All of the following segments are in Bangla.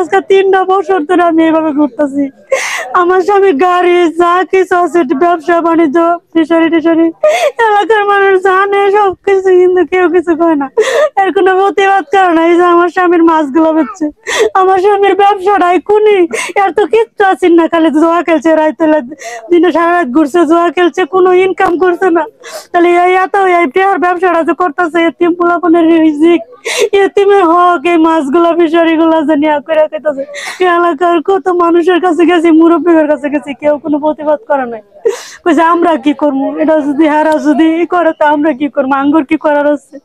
আজকে 3টা বছর ধরে আমি এইভাবে ঘুরতেছি। আমার স্বামী গাড়ি যা কিছু আছে, ব্যবসা বাণিজ্য, ফিশারি টিশারি, এলাকার মানুষ জানে সবকিছু, কিন্তু কেউ কিছু কয় না। এর কোনো প্রতিবাদ করে না। এই যে আমার স্বামীর মাছগুলো বেচছে, আমার স্বামীর ব্যবসাটাই কুনি, এর তো কিচ্ছু আছেন না, খালি জোয়া খেলছে, রাইতে দিনে সারা রাত ঘুরছে, জোয়া খেলছে, কোনো ইনকাম করছে না। তাহলে এই ব্যবসাটা যে করতেছে, এতিম পোলাপনের রিজিক, এতিমের হক, এই মাছগুলা ফিশারি গুলা জানি করে খেতেছে। এলাকার কত মানুষের কাছে গেছি, মুরব্বীদের কাছে গেছি, কেউ কোনো প্রতিবাদ করে নাই। কইছে আমরা কি করবো, এটা যদি হারা যদি করে তো আমরা কি করবো, আঙ্গুর কি করার আছে।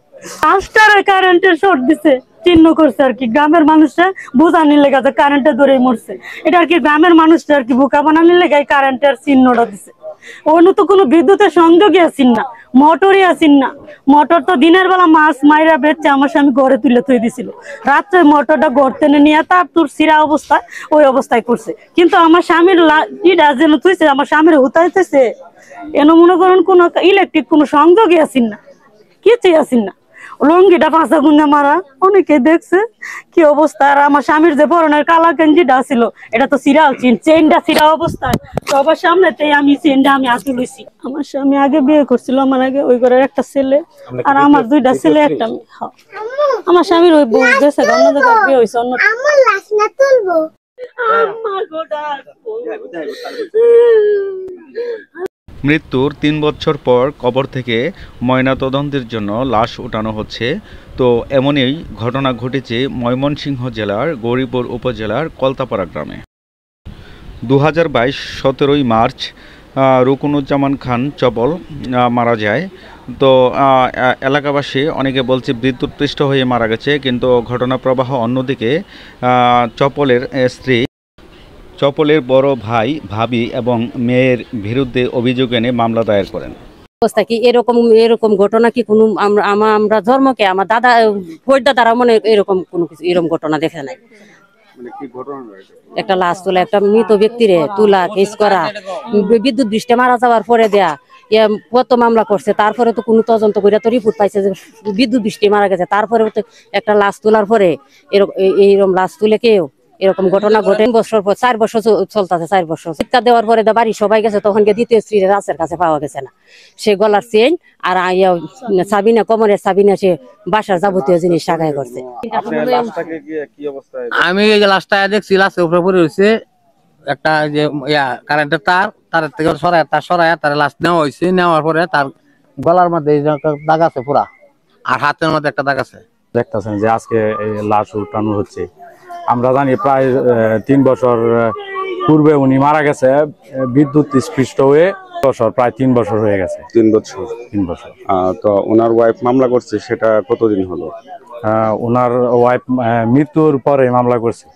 5টার কারেন্টের শর্ট দিছে, চিহ্ন করছে আর কি, গ্রামের মানুষরা বোঝানির লেগে যে কারেন্টে ধরে মরছে, এটা আর কি গ্রামের মানুষরা আর কি বোকা বানানির লেগে কারেন্টের চিহ্নটা দিছে। অন্য তো কোনো বিদ্যুতের সংযোগই আসেন না, মোটরই আসেন না। মোটর তো দিনের বেলা মাছ মাইরা বেচছে, আমার স্বামী ঘরে তুলে থই দিছিল, রাত্রে মোটরটা ঘর টেনে নিয়ে তার তোর সিরা অবস্থায় ওই অবস্থায় করছে। কিন্তু আমার স্বামীর যেন তুইছে, আমার স্বামীর হুতাইতেছে, এন মনে করেন কোনো ইলেকট্রিক কোনো সংযোগই আসেন না, কিছুই আসেন না। লঙ্গিটা ফাঁসা গুন্ডা মারা, অনেকে দেখছে কি অবস্থা। আর আমার স্বামীর যে পরনের কালা গেঞ্জিটা ছিল, এটা তো সিরাল চেনটা সিরা অবস্থায়, সবার সামনেতেই আমি চেনটা আমি হাতে লইছি। আমার স্বামী আগে বিয়ে করছিল, আমার আগে ওই ঘরের একটা ছেলে, আর আমার 2টা ছেলে একটা মেয়ে। আমার স্বামীর ওই বউ গেছে, অন্য জায়গায় বিয়ে হয়েছে, অন্য। মৃত্যুর 3 বছর পর কবর থেকে ময়নাতদন্তের জন্য লাশ উঠানো হচ্ছে। তো এমনই ঘটনা ঘটেছে ময়মনসিংহ জেলার গৌরীপুর উপজেলার কলতাপাড়া গ্রামে। 2022 17ই মার্চ রুকনুজ্জামান খান চপল মারা যায়। তো এলাকাবাসী অনেকে বলছে বিদ্যুৎপৃষ্ট হয়ে মারা গেছে, কিন্তু ঘটনা প্রবাহ অন্যদিকে। চপলের স্ত্রী, চপলের বড় ভাই, ভাবি এবং মেয়ের বিরুদ্ধে অভিযোগ এনে মামলা দায়ের করেন। অবস্থা কি এরকম ঘটনা কি কোনো আমরা জন্মকে আমার দাদা দাদারা মনে এরকম কোনো কিছু এরকম ঘটনা দেখে নাই। একটা লাশ তোলা, একটা মৃত ব্যক্তিরে তুলা কেস করা, বিদ্যুৎ বৃষ্টি মারা যাওয়ার পরে দেয়া কত মামলা করছে, তারপরে তো কোনো তদন্ত করে তো রিপোর্ট পাইছে যে বিদ্যুৎ বৃষ্টি মারা গেছে, তারপরে তো একটা লাশ তোলার পরে এরকম লাশ তুলে কেউ এরকম ঘটনা ঘটে। 4 বছর চলতেছে, 4 বছর চিৎকার দেওয়ার পরে বাড়ি সবাই গেছে, তখন গিয়ে দ্বিতীয় স্ত্রীর রাসের কাছে পাওয়া গেছে না। সে গলার চেইন আর সাবিনা, কোমরের সাবিনা, সে বাসার যাবতীয় জিনিস সাগাই করছে। আমি লাশটা দেখছি, লাশের উপরে পড়ে রয়েছে একটা যে কারেন্টের তারের থেকে সরায় তার লাশ নেওয়া হয়েছে। নেওয়ার পরে তার গলার মধ্যে দাগ আছে পুরা, আর হাতের মধ্যে একটা দাগ আছে। দেখতেছেন যে আজকে লাশ উঠানো হচ্ছে। আমরা জানি প্রায় 3 বছর পূর্বে উনি মারা গেছে বিদ্যুৎ স্পৃষ্ট হয়ে। প্রায় 3 বছর হয়ে গেছে। 3 বছর। তো ওনার ওয়াইফ মামলা করছে, সেটা কতদিন হলো? ওনার ওয়াইফ মৃত্যুর পরে মামলা করছে।